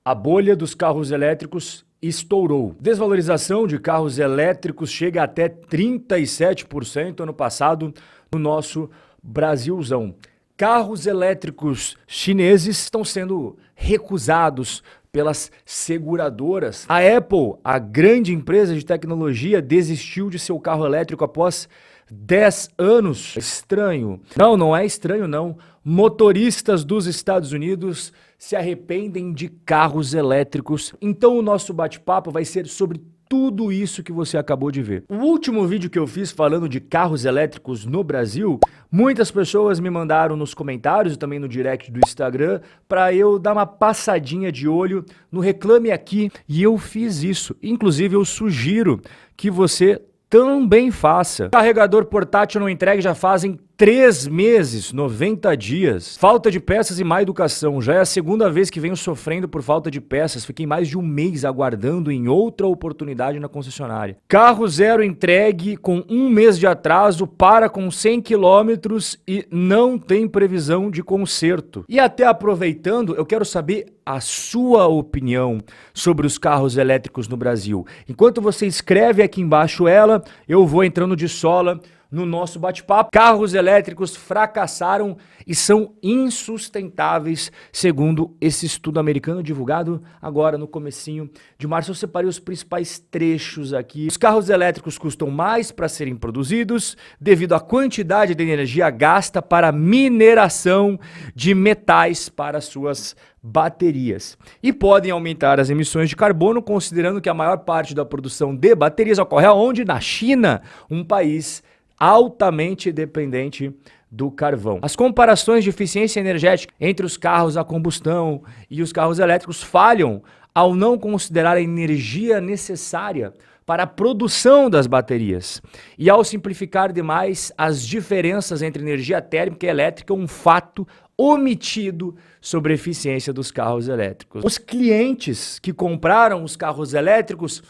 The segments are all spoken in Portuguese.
A bolha dos carros elétricos estourou. Desvalorização de carros elétricos chega até 37% ano passado no nosso Brasilzão. Carros elétricos chineses estão sendo recusados pelas seguradoras. A Apple, a grande empresa de tecnologia, desistiu de seu carro elétrico após 10 anos. Estranho. Não é estranho não. Motoristas dos Estados Unidos se arrependem de carros elétricos. Então o nosso bate-papo vai ser sobre tudo isso que você acabou de ver. O último vídeo que eu fiz falando de carros elétricos no Brasil, muitas pessoas me mandaram nos comentários e também no direct do Instagram para eu dar uma passadinha de olho no Reclame Aqui, e eu fiz isso. Inclusive eu sugiro que você também faça. Carregador portátil não entregue já fazem 3 meses, 90 dias. Falta de peças e má educação. Já é a segunda vez que venho sofrendo por falta de peças. Fiquei mais de um mês aguardando em outra oportunidade na concessionária. Carro zero entregue com 1 mês de atraso, para com 100 quilômetros e não tem previsão de conserto. E até aproveitando, eu quero saber a sua opinião sobre os carros elétricos no Brasil. Enquanto você escreve aqui embaixo ela, eu vou entrando de sola no nosso bate-papo. Carros elétricos fracassaram e são insustentáveis, segundo esse estudo americano divulgado agora no comecinho de março. Eu separei os principais trechos aqui. Os carros elétricos custam mais para serem produzidos devido à quantidade de energia gasta para mineração de metais para suas baterias. E podem aumentar as emissões de carbono, considerando que a maior parte da produção de baterias ocorre aonde? Na China, um país altamente dependente do carvão. As comparações de eficiência energética entre os carros a combustão e os carros elétricos falham ao não considerar a energia necessária para a produção das baterias e ao simplificar demais as diferenças entre energia térmica e elétrica, um fato omitido sobre a eficiência dos carros elétricos. Os clientes que compraram os carros elétricos,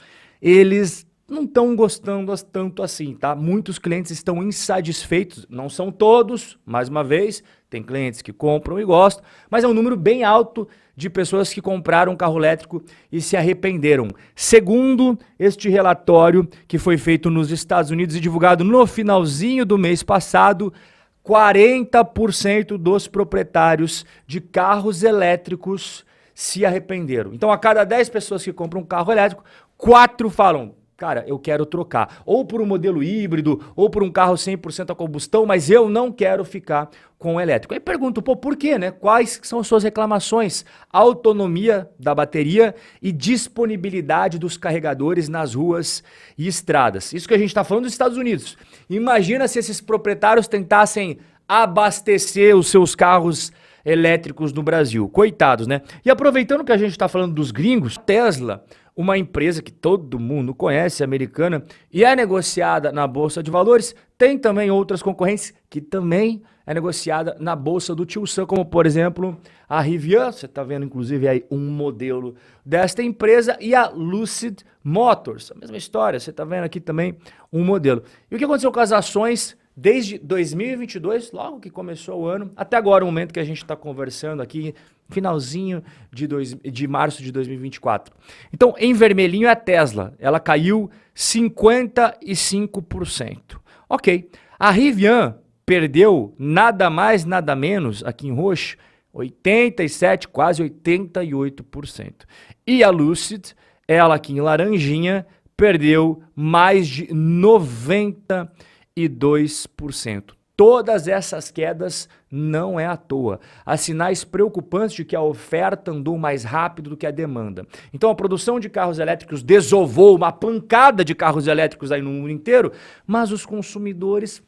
eles não estão gostando tanto assim, tá? Muitos clientes estão insatisfeitos, não são todos, mais uma vez, tem clientes que compram e gostam, mas é um número bem alto de pessoas que compraram um carro elétrico e se arrependeram. Segundo este relatório que foi feito nos Estados Unidos e divulgado no finalzinho do mês passado, 40% dos proprietários de carros elétricos se arrependeram. Então, a cada 10 pessoas que compram um carro elétrico, 4 falam: cara, eu quero trocar, ou por um modelo híbrido, ou por um carro 100% a combustão, mas eu não quero ficar com o elétrico. Aí pergunto, por quê, né? Quais são as suas reclamações? Autonomia da bateria e disponibilidade dos carregadores nas ruas e estradas. Isso que a gente está falando dos Estados Unidos. Imagina se esses proprietários tentassem abastecer os seus carros elétricos no Brasil. Coitados, né? E aproveitando que a gente está falando dos gringos, a Tesla, uma empresa que todo mundo conhece, americana, e é negociada na Bolsa de Valores, tem também outras concorrentes que também é negociada na Bolsa do Tio Sam, como por exemplo a Rivian, você está vendo inclusive aí um modelo desta empresa, e a Lucid Motors, a mesma história, você está vendo aqui também um modelo. E o que aconteceu com as ações desde 2022, logo que começou o ano, até agora, o momento que a gente está conversando aqui, finalzinho de março de 2024. Então, em vermelhinho é a Tesla, ela caiu 55%. Ok, a Rivian perdeu nada mais, nada menos, aqui em roxo, 87%, quase 88%. E a Lucid, ela aqui em laranjinha, perdeu mais de 92%. Todas essas quedas não é à toa. Há sinais preocupantes de que a oferta andou mais rápido do que a demanda. Então a produção de carros elétricos desovou uma pancada de carros elétricos aí no mundo inteiro, mas os consumidores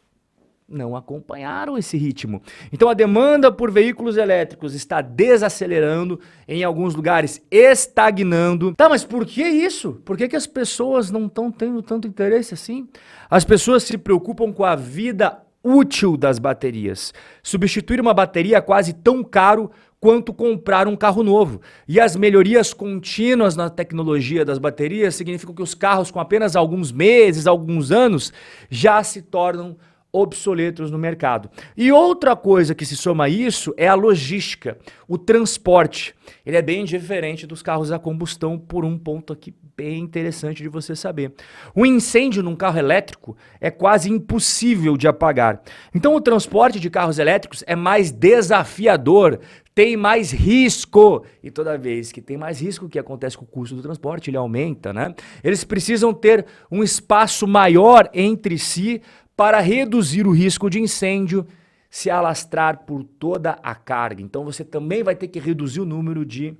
não acompanharam esse ritmo. Então a demanda por veículos elétricos está desacelerando, em alguns lugares estagnando. Tá, mas por que isso? Por que as pessoas não estão tendo tanto interesse assim? As pessoas se preocupam com a vida útil das baterias. Substituir uma bateria é quase tão caro quanto comprar um carro novo. E as melhorias contínuas na tecnologia das baterias significam que os carros com apenas alguns meses, alguns anos, já se tornam obsoletos no mercado. E outra coisa que se soma a isso é a logística, o transporte. Ele é bem diferente dos carros a combustão por um ponto aqui bem interessante de você saber. O incêndio num carro elétrico é quase impossível de apagar. Então o transporte de carros elétricos é mais desafiador, tem mais risco. E toda vez que tem mais risco, o que acontece com o custo do transporte? Ele aumenta, né? Eles precisam ter um espaço maior entre si para reduzir o risco de incêndio se alastrar por toda a carga. Então você também vai ter que reduzir o número de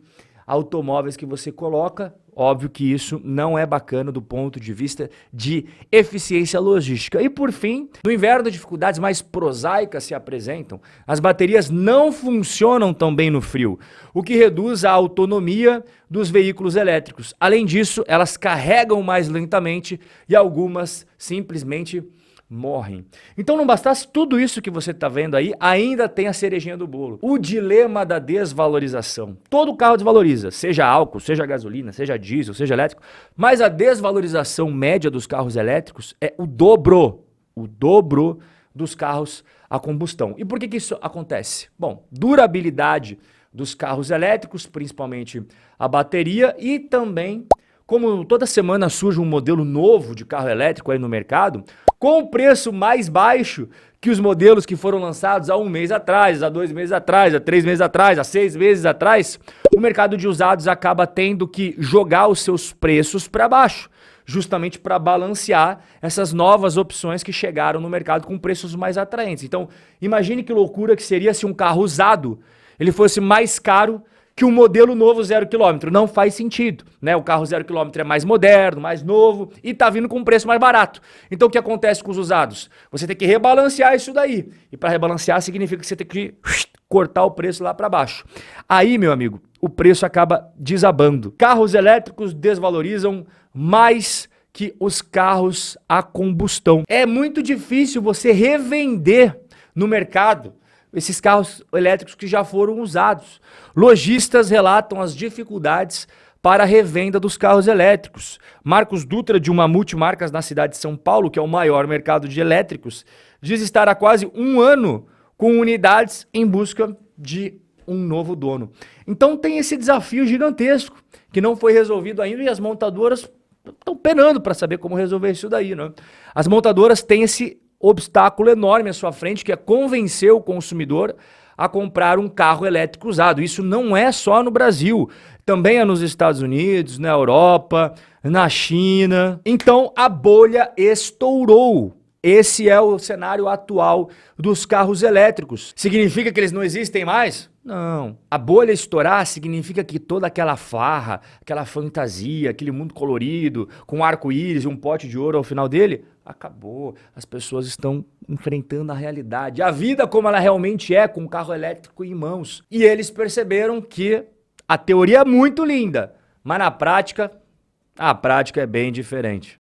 automóveis que você coloca. Óbvio que isso não é bacana do ponto de vista de eficiência logística. E por fim, no inverno, dificuldades mais prosaicas se apresentam. As baterias não funcionam tão bem no frio, o que reduz a autonomia dos veículos elétricos. Além disso, elas carregam mais lentamente e algumas simplesmente morrem. Então não bastasse tudo isso que você está vendo aí, ainda tem a cerejinha do bolo. O dilema da desvalorização. Todo carro desvaloriza, seja álcool, seja gasolina, seja diesel, seja elétrico, mas a desvalorização média dos carros elétricos é o dobro dos carros a combustão. E por que isso acontece? Bom, durabilidade dos carros elétricos, principalmente a bateria, e também, como toda semana surge um modelo novo de carro elétrico aí no mercado, com preço mais baixo que os modelos que foram lançados há 1 mês atrás, há 2 meses atrás, há 3 meses atrás, há 6 meses atrás, o mercado de usados acaba tendo que jogar os seus preços para baixo, justamente para balancear essas novas opções que chegaram no mercado com preços mais atraentes. Então, imagine que loucura que seria se um carro usado ele fosse mais caro que um modelo novo 0 km. Não faz sentido, né? O carro 0 km é mais moderno, mais novo e tá vindo com um preço mais barato. Então o que acontece com os usados? Você tem que rebalancear isso daí. E para rebalancear significa que você tem que cortar o preço lá para baixo. Aí, meu amigo, o preço acaba desabando. Carros elétricos desvalorizam mais que os carros a combustão. É muito difícil você revender no mercado esses carros elétricos que já foram usados. Lojistas relatam as dificuldades para a revenda dos carros elétricos. Marcos Dutra, de uma multimarcas na cidade de São Paulo, que é o maior mercado de elétricos, diz estar há quase 1 ano com unidades em busca de um novo dono. Então tem esse desafio gigantesco que não foi resolvido ainda e as montadoras estão penando para saber como resolver isso daí, né? As montadoras têm esse obstáculo enorme à sua frente, que é convencer o consumidor a comprar um carro elétrico usado. Isso não é só no Brasil, também é nos Estados Unidos, na Europa, na China. Então a bolha estourou. Esse é o cenário atual dos carros elétricos. Significa que eles não existem mais? Não. A bolha estourar significa que toda aquela farra, aquela fantasia, aquele mundo colorido, com arco-íris e um pote de ouro ao final dele, acabou. As pessoas estão enfrentando a realidade, a vida como ela realmente é, com o carro elétrico em mãos. E eles perceberam que a teoria é muito linda, mas na prática, a prática é bem diferente.